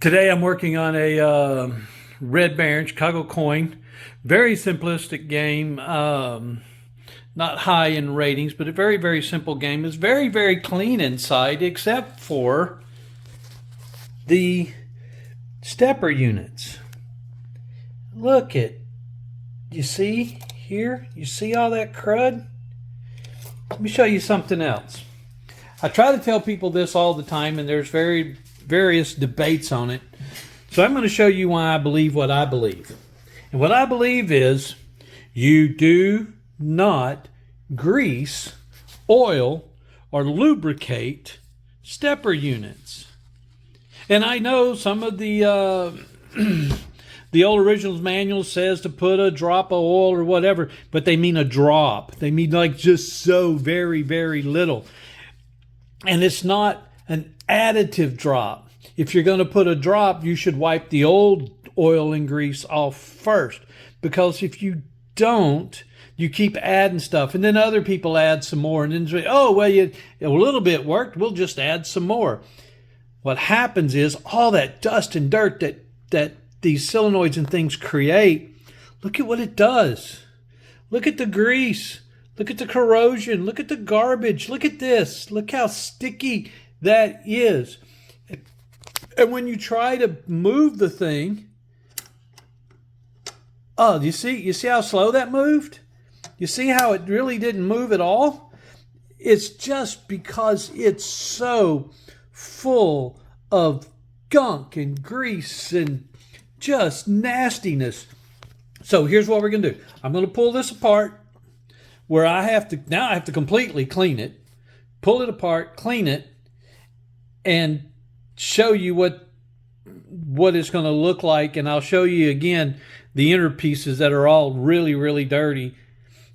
Today I'm working on a Red Baron Chicago coin. Very simplistic game. Not high in ratings, but a very, very simple game. It's very, very clean inside, except for the stepper units. Look at, you see here? You see all that crud? Let me show you something else. I try to tell people this all the time, and there's various debates on it. So I'm going to show you why I believe what I believe. And what I believe is you do not grease, oil, or lubricate stepper units. And I know some of the old originals manual says to put a drop of oil or whatever, but they mean a drop. They mean like just so very, very little. And it's not an additive drop. If you're going to put a drop, you should wipe the old oil and grease off first. Because if you don't, you keep adding stuff. And then other people add some more. And then say, oh, well, a little bit worked. We'll just add some more. What happens is all that dust and dirt that these solenoids and things create, look at what it does. Look at the grease. Look at the corrosion. Look at the garbage. Look at this. Look how sticky that is. And when you try to move the thing, oh, you see how slow that moved? You see how it really didn't move at all? It's just because it's so full of gunk and grease and just nastiness. So here's what we're going to do. I'm going to pull this apart where I have to completely clean it, pull it apart, clean it, and show you what it's going to look like. And I'll show you again the inner pieces that are all really, really dirty.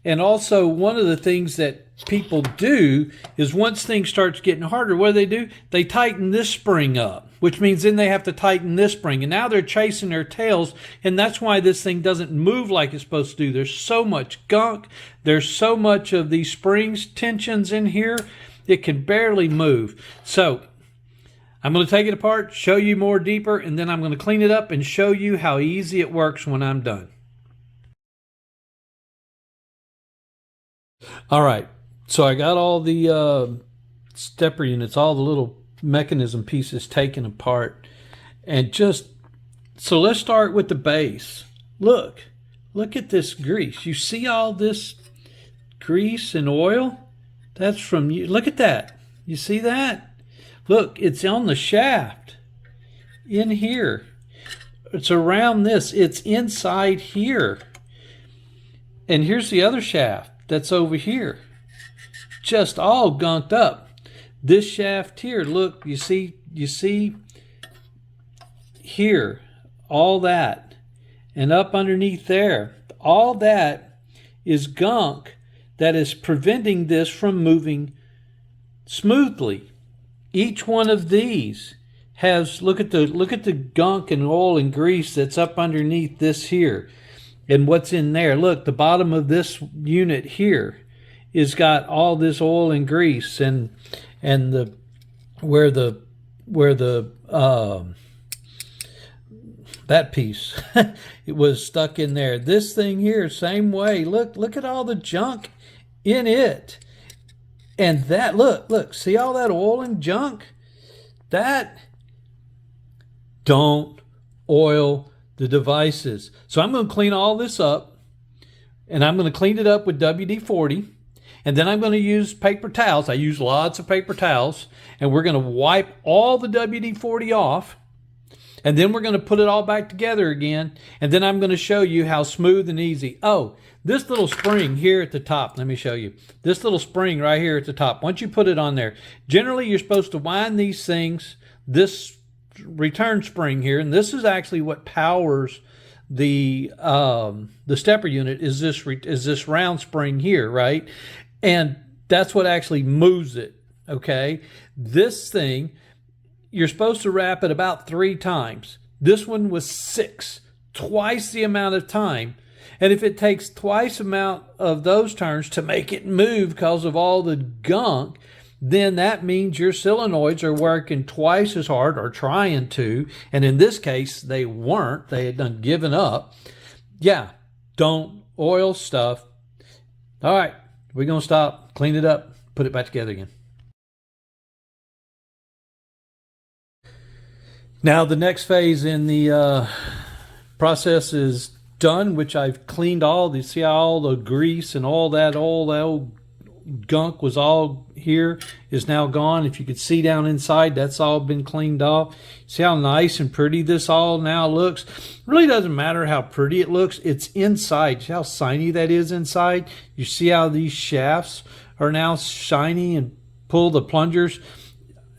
And also one of the things that people do is once things starts getting harder, what do? They tighten this spring up, which means then they have to tighten this spring. And now they're chasing their tails, and that's why this thing doesn't move like it's supposed to do. There's so much gunk. There's so much of these springs tensions in here, it can barely move. So I'm going to take it apart, show you more deeper, and then I'm going to clean it up and show you how easy it works when I'm done. All right, so I got all the stepper units, all the little mechanism pieces taken apart. And so let's start with the base. Look at this grease. You see all this grease and oil? That's from you. Look at that. You see that? Look, it's on the shaft in here. It's around this. It's inside here. And here's the other shaft that's over here. Just all gunked up. This shaft here, look, you see here, all that. And up underneath there, all that is gunk that is preventing this from moving smoothly. Each one of these has, look at the gunk and oil and grease that's up underneath this here. And what's in there? Look, the bottom of this unit here is got all this oil and grease and where the that piece it was stuck in there. This thing here, same way. Look at all the junk in it. And that, look, see all that oil and junk? That, don't oil the devices. So I'm going to clean all this up, and I'm going to clean it up with WD-40, and then I'm going to use paper towels. I use lots of paper towels, and we're going to wipe all the WD-40 off, and then we're going to put it all back together again, and then I'm going to show you how smooth and easy. Oh, this little spring here at the top, let me show you. This little spring right here at the top, once you put it on there, generally you're supposed to wind these things, this return spring here, and this is actually what powers the stepper unit, is this round spring here, right? And that's what actually moves it, okay? This thing, you're supposed to wrap it about 3 times. This one was 6, twice the amount of time. And if it takes twice the amount of those turns to make it move because of all the gunk, then that means your solenoids are working twice as hard, or trying to, and in this case, they weren't. They had done given up. Yeah, don't oil stuff. All right, we're going to stop, clean it up, put it back together again. Now the next phase in the process is done, which I've cleaned all. You see how all the grease and all that old gunk was all here is now gone. If you could see down inside, that's all been cleaned off. See how nice and pretty this all now looks? Really doesn't matter how pretty it looks. It's inside. See how shiny that is inside? You see how these shafts are now shiny, and pull the plungers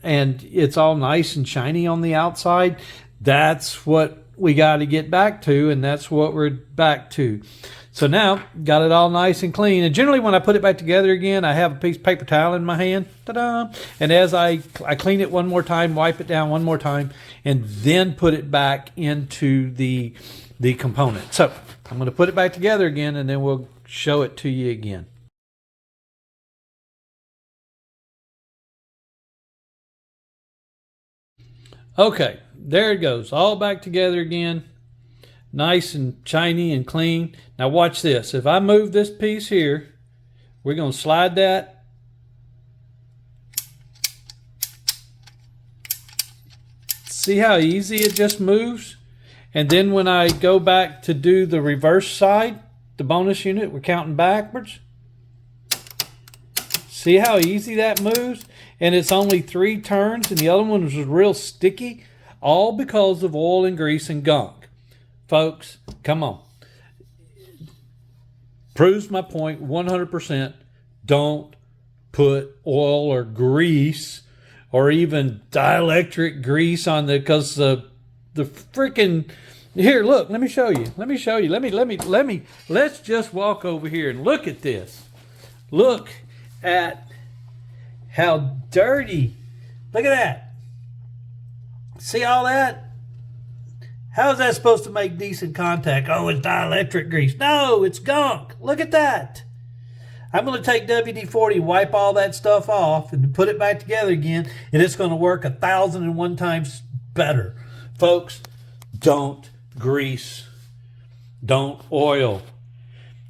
and it's all nice and shiny on the outside. That's what we got to get back to, and that's what we're back to. So now, got it all nice and clean. And generally when I put it back together again, I have a piece of paper towel in my hand. Ta-da! And as I clean it one more time, wipe it down one more time, and then put it back into the component. So I'm going to put it back together again, and then we'll show it to you again. Okay, there it goes, all back together again, nice and shiny and clean. Now watch this. If I move this piece here, we're going to slide that. See how easy it just moves? And then when I go back to do the reverse side, the bonus unit, we're counting backwards. See how easy that moves? And it's only 3 turns, and the other one was real sticky, all because of oil and grease and gunk. Folks, come on. Proves my point 100%. Don't put oil or grease or even dielectric grease on the, because the freaking, here, look, let me show you. Let's just walk over here and look at this. Look at how dirty. Look at that. See all that? How is that supposed to make decent contact? Oh, it's dielectric grease. No, it's gunk. Look at that. I'm going to take WD-40, wipe all that stuff off, and put it back together again, and it's going to work 1,001 times better. Folks, don't grease. Don't oil.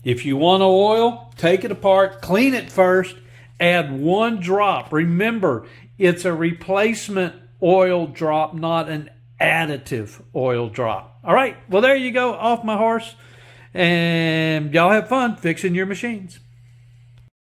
If you want to oil, take it apart, clean it first, add 1 drop. Remember, it's a replacement oil drop, not an additive oil drop. All right, well, there you go, off my horse. And y'all have fun fixing your machines.